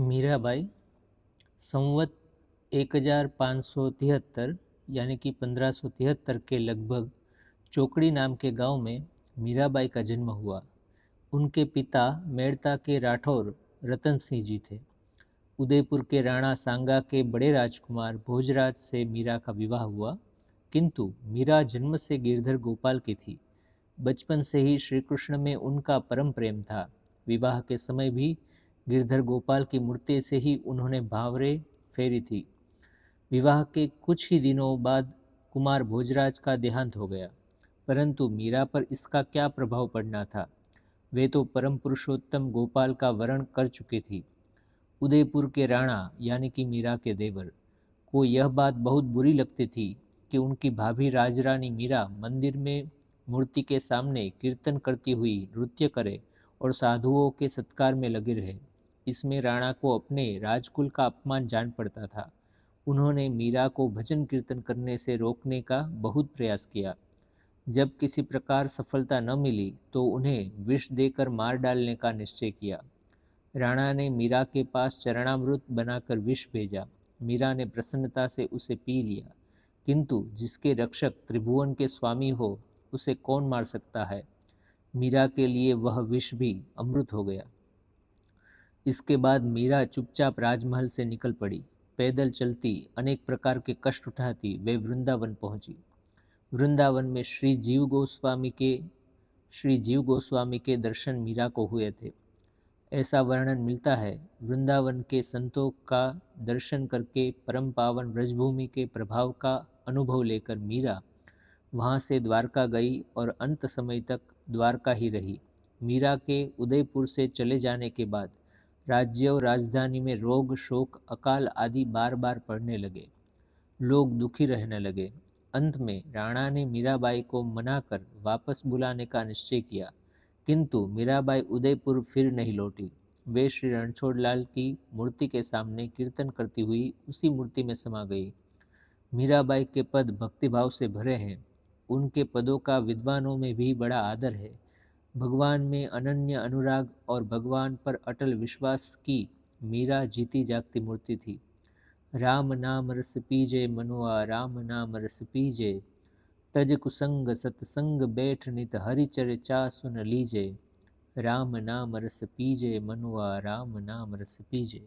मीराबाई संवत 1573 यानी कि 1573 के लगभग चोकड़ी नाम के गांव में मीराबाई का जन्म हुआ। उनके पिता मेड़ता के राठौर रतन सिंह जी थे। उदयपुर के राणा सांगा के बड़े राजकुमार भोजराज से मीरा का विवाह हुआ, किंतु मीरा जन्म से गिरधर गोपाल की थी। बचपन से ही श्री कृष्ण में उनका परम प्रेम था। विवाह के समय भी गिरधर गोपाल की मूर्ति से ही उन्होंने भावरे फेरी थी। विवाह के कुछ ही दिनों बाद कुमार भोजराज का देहांत हो गया, परंतु मीरा पर इसका क्या प्रभाव पड़ना था। वे तो परम पुरुषोत्तम गोपाल का वरण कर चुकी थी। उदयपुर के राणा यानी कि मीरा के देवर को यह बात बहुत बुरी लगती थी कि उनकी भाभी राजरानी मीरा मंदिर में मूर्ति के सामने कीर्तन करती हुई नृत्य करे और साधुओं के सत्कार में लगे रहे। इसमें राणा को अपने राजकुल का अपमान जान पड़ता था। उन्होंने मीरा को भजन कीर्तन करने से रोकने का बहुत प्रयास किया। जब किसी प्रकार सफलता न मिली तो उन्हें विष देकर मार डालने का निश्चय किया। राणा ने मीरा के पास चरणामृत बनाकर विष भेजा। मीरा ने प्रसन्नता से उसे पी लिया, किंतु जिसके रक्षक त्रिभुवन के स्वामी हो उसे कौन मार सकता है। मीरा के लिए वह विष भी अमृत हो गया। इसके बाद मीरा चुपचाप राजमहल से निकल पड़ी। पैदल चलती, अनेक प्रकार के कष्ट उठाती वे वृंदावन पहुंची। वृंदावन में श्री जीव गोस्वामी के दर्शन मीरा को हुए थे। ऐसा वर्णन मिलता है। वृंदावन के संतों का दर्शन करके परम पावन ब्रजभूमि के प्रभाव का अनुभव लेकर मीरा वहाँ से द्वारका गई और अंत समय तक द्वारका ही रही। मीरा के उदयपुर से चले जाने के बाद राज्य और राजधानी में रोग, शोक, अकाल आदि बार बार पड़ने लगे। लोग दुखी रहने लगे। अंत में राणा ने मीराबाई को मनाकर वापस बुलाने का निश्चय किया, किंतु मीराबाई उदयपुर फिर नहीं लौटी। वे श्री रणछोड़लाल की मूर्ति के सामने कीर्तन करती हुई उसी मूर्ति में समा गई। मीराबाई के पद भक्तिभाव से भरे हैं। उनके पदों का विद्वानों में भी बड़ा आदर है। भगवान में अनन्य अनुराग और भगवान पर अटल विश्वास की मीरा जीती जागती मूर्ति थी। राम नाम रस पीजे मनुआ, राम नाम रस पीजे, तज कुसंग सतसंग बैठ नित हरि चर्चा सुन लीजे। राम नाम रस पीजे मनुआ, राम नाम रस पीजे।